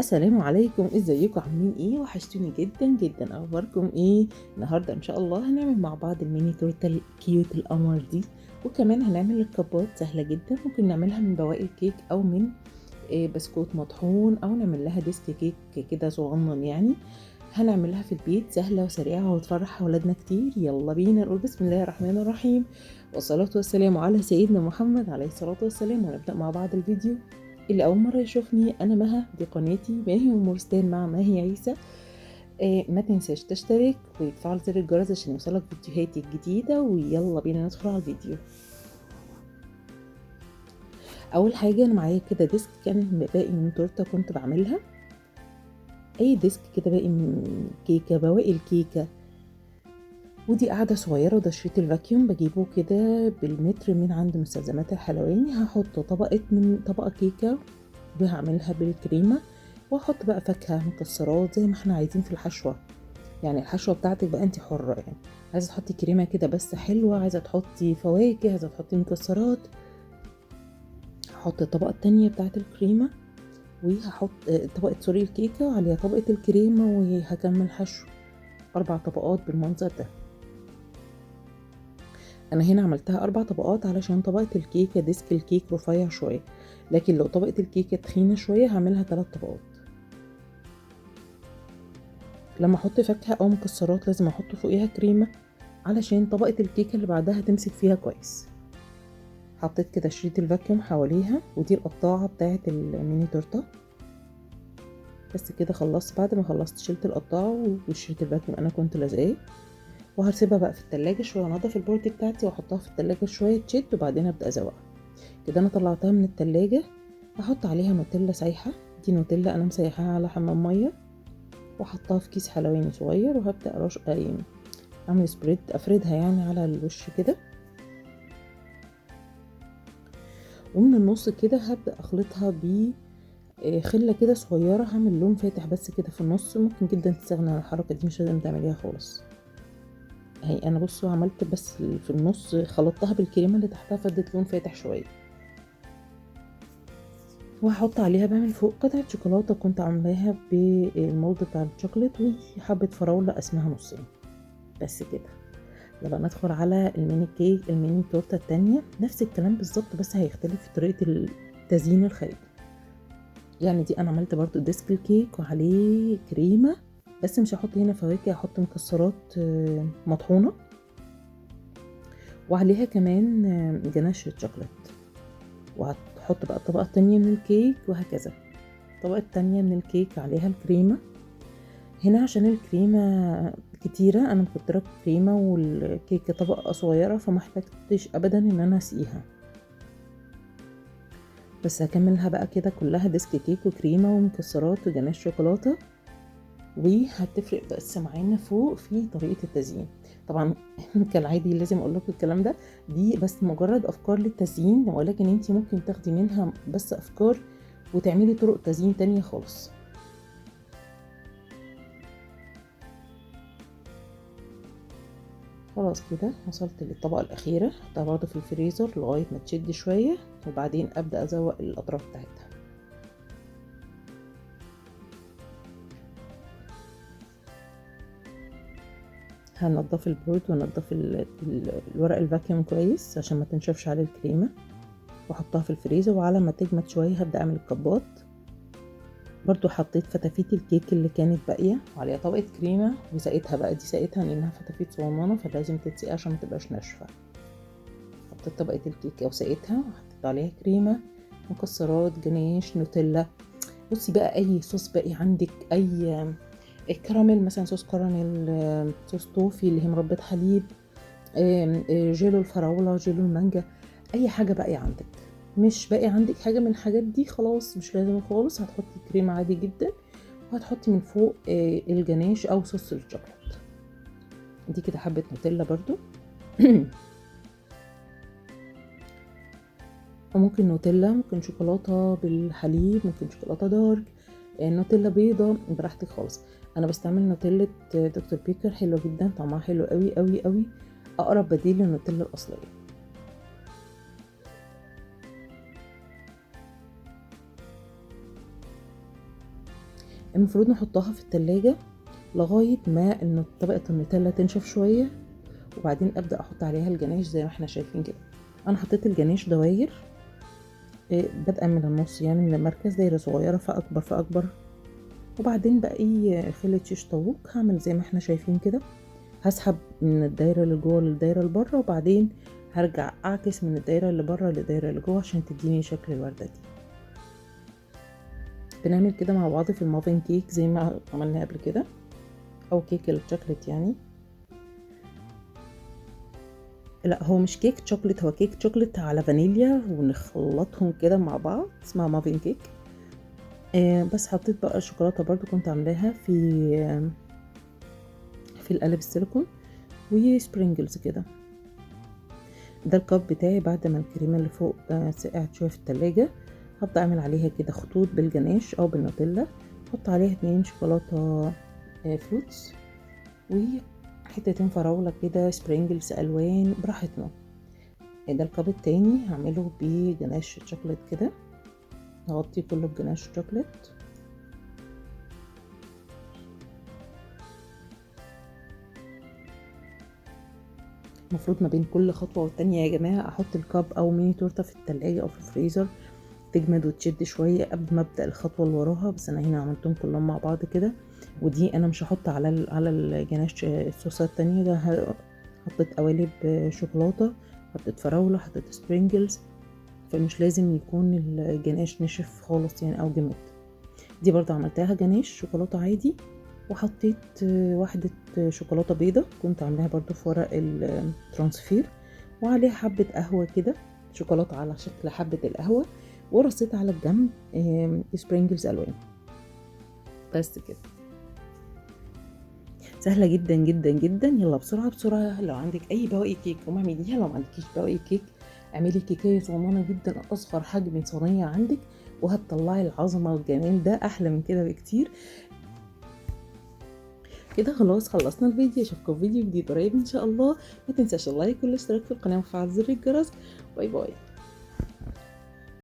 السلام عليكم، ازيكم عاملين ايه؟ وحشتوني جدا جدا. اخباركم ايه؟ النهارده ان شاء الله هنعمل مع بعض الميني تورته الكيوت القمر دي، وكمان هنعمل الكبات سهله جدا. ممكن نعملها من بواقي الكيك او من بسكوت مطحون، او نعمل لها ديسك كيك كده صغنن يعني. هنعملها في البيت سهله وسريعه وتفرح اولادنا كتير. يلا بينا نقول بسم الله الرحمن الرحيم، والصلاه والسلام على سيدنا محمد عليه الصلاه والسلام. ونبدا مع بعض الفيديو. اللي أول مرة يشوفني أنا مها، دي قناتي ماهي ومرستان مع ماهي عيسى. ما تنساش تشترك وتفعل زر الجرس عشان يوصلك فيديوهاتي الجديدة. ويلا بينا ندخل على الفيديو. أول حاجة أنا معايا كده ديسك كان باقي من تورتة كنت بعملها، أي ديسك كده باقي من كيكة، بواقي الكيكة. ودي قاعدة صغيرة، وده شريط الفاكيوم بجيبه كده بالمتر من عند مستلزمات الحلواني. هحط طبقة كيكة وهعملها بالكريمة، واحط بقى فاكهة مكسرات زي ما احنا عايزين في الحشوة. يعني الحشوة بتاعتك بقى انت حرة، يعني عايزة تحطي كريمة كده بس حلوة، عايزة تحطي فواكه، عايزة تحطي مكسرات. هحط الطبقة التانية بتاعت الكريمة، وهحط طبقة سوري الكيكة وعليها طبقة الكريمة، وهكمل حشو 4 طبقات بالمنظر ده. انا هنا عملتها 4 طبقات علشان طبقة الكيكة ديسك الكيك رفيع شوية، لكن لو طبقة الكيكة تخينة شوية هعملها 3 طبقات. لما احط فاكهة او مكسرات لازم احط فوقيها كريمة علشان طبقة الكيكة اللي بعدها تمسك فيها كويس. حطيت كده شريط الفاكيوم حواليها، ودي القطاعة بتاعة الميني تورته. بس كده خلصت. بعد ما خلصت شلت القطاعة وشريط الفاكيوم انا كنت لازقاه، وهسيبها بقى في التلاجة شوية. انضف البورد بتاعتي واحطها في التلاجة شوية تشد، وبعدين ابدأ ازوقها. كده انا طلعتها من التلاجة. هحط عليها نوتيلا سايحة، دي نوتيلا انا مسيحاها على حمام مية، وحطها في كيس حلواني صغير، وهبدأ اعمل سبريد، افردها يعني على الوش كده. ومن النص كده هبدأ اخلطها بخلة كده صغيرة. هعمل لون فاتح بس كده في النص. ممكن جدا تستغنى عن الحركة دي، مش لازم تعمليها خالص. اهي انا بصوا عملت بس في النص، خلطتها بالكريمة اللي تحتها فدت لون فاتح شوية. وهحط عليها بقى من فوق قطعة شوكولاتة كنت عاملاها بالمولد بتاع الشوكولات، وحبة فراولة اسمها نصين. بس كده. يلا ندخل على الميني كيك، الميني تورته التانية. نفس الكلام بالظبط، بس هيختلف في طريقة التزيين الخارجي. يعني دي انا عملت برضو ديسك الكيك وعليه كريمة، بس مش هحط هنا فواكه، هحط مكسرات مطحونة، وعليها كمان جناش شوكولات. وهتحط بقى الطبقة التانية من الكيك، وهكذا الطبقة التانية من الكيك عليها الكريمة. هنا عشان الكريمة كتيرة، انا مكترة كريمة والكيكة طبقة صغيرة، فما احتاجتش ابدا ان انا اسقيها. بس هكملها بقى كده كلها ديسك كيك وكريمة ومكسرات وجناش شوكولاتة. وهتفرق بس معانا فوق في طريقة التزيين. طبعا كالعادي لازم اقول لكم الكلام ده، دي بس مجرد افكار للتزيين، ولكن انتي ممكن تاخدي منها بس افكار وتعملي طرق تزيين تانية خالص. خلاص كده وصلت للطبقة الأخيرة. هحطها برضه في الفريزر لغاية ما تشد شوية، وبعدين أبدأ أزوق الأطراف بتاعتها. هنضف البورد ونضف الورق الفاكيوم كويس عشان ما تنشفش عليه الكريمة، واحطها في الفريزر. وعلى ما تجمد شوية هبدأ اعمل الكبات. برضو حطيت فتافيت الكيك اللي كانت باقية وعليها طبقة كريمة، وسقيتها بقى. دي سقيتها لانها فتافيت صغننة فلازم تتسقي عشان ما تبقاش ناشفة. حطيت طبقة الكيك وسقيتها، وحطيت عليها كريمة، مكسرات، جناش، نوتيلا. بصي بقى اي صوص باقي عندك، اي الكراميل مثلا، صوص كراميل، صوص توفي اللي هي مربى حليب، جيلو الفراولة، جيلو المانجا، اي حاجة باقي عندك. مش باقي عندك حاجة من الحاجات دي خلاص مش لازم خالص، هتحطي كريمة عادي جدا، وهتحطي من فوق الجناش او صوص الشوكولات. دي كده حبة نوتيلا برضو. وممكن نوتيلا، ممكن شوكولاتة بالحليب، ممكن شوكولاتة دارك، نوتيلا بيضة، براحتك خالص. انا بستعمل نوتيلا دكتور بيكر، حلوة جدا، طعمها حلو قوي قوي قوي، اقرب بديل للنوتيلا الاصلية. المفروض نحطها في التلاجة لغاية ما ان طبقة النوتيلا تنشف شوية، وبعدين ابدأ احط عليها الجناش زي ما احنا شايفين كده. انا حطيت الجناش دواير بدءا من النص، يعني من المركز دايرة صغيرة فاكبر فاكبر، وبعدين بقى خلة شيش طاووق هعمل زي ما احنا شايفين كده. هسحب من الدايرة اللي جوه للدايرة اللي بره، وبعدين هرجع اعكس من الدايرة اللي بره للدايرة اللي جوه عشان تديني شكل الوردة دي. بنعمل كده مع بعض في المافن كيك زي ما عملنا قبل كده، او كيك الشوكليت يعني. لا هو مش كيك شوكليت، هو كيك شوكليت على فانيليا ونخلطهم كده مع بعض، اسمها مافن كيك. بس حطيت بقى الشوكولاته برضو كنت عاملاها في القالب السيليكون وسبرينجلز كده. ده الكاب بتاعي بعد ما الكريمه اللي فوق سقعت شويه في التلاجة. هبدا اعمل عليها كده خطوط بالجناش او بالنوتيلا، احط عليها 2 شوكولاته فروتس وحتتين فراوله كده، سبرينجلز الوان براحتنا. ده الكاب التاني هعمله بجناش شوكولات كده، هغطيه كله بجناش شوكولات. المفروض ما بين كل خطوة والتانية يا جماعة احط الكاب او ميني تورتة في التلاجة او في الفريزر تجمد وتشد شوية قبل ما ابدأ الخطوة اللي وراها. بس انا هنا عملتهم كلهم مع بعض كده، ودي انا مش هحط على الجناش الصوصات التانية. ده حطيت قوالب شوكولاتة، حطيت فراولة، حطيت سبرينجلز، فمش لازم يكون الجناش نشف خالص يعني او جمد. دي برضه عملتها جناش شوكولاتة عادي، وحطيت واحدة شوكولاتة بيضة كنت عاملاها برضو في ورق الترانسفير، وعليها حبة قهوة كده، شوكولاتة على شكل حبة القهوة، ورصيت على الجنب سبرينجلز ألوان. بس كده، سهلة جدا جدا جدا. يلا بسرعة بسرعة، لو عندك أي بواقي كيك قومي اعمليها، لو ما عندكيش بواقي كيك اعملي كيكية صغننة جدا، أصغر حجم صينية عندك، وهتطلعي العظمة والجمال ده أحلى من كده بكتير. كده خلاص خلصنا الفيديو، اشوفكم في فيديو جديد قريب ان شاء الله. ما تنساش اللايك والاشتراك في القناه وفعل زر الجرس. باي باي.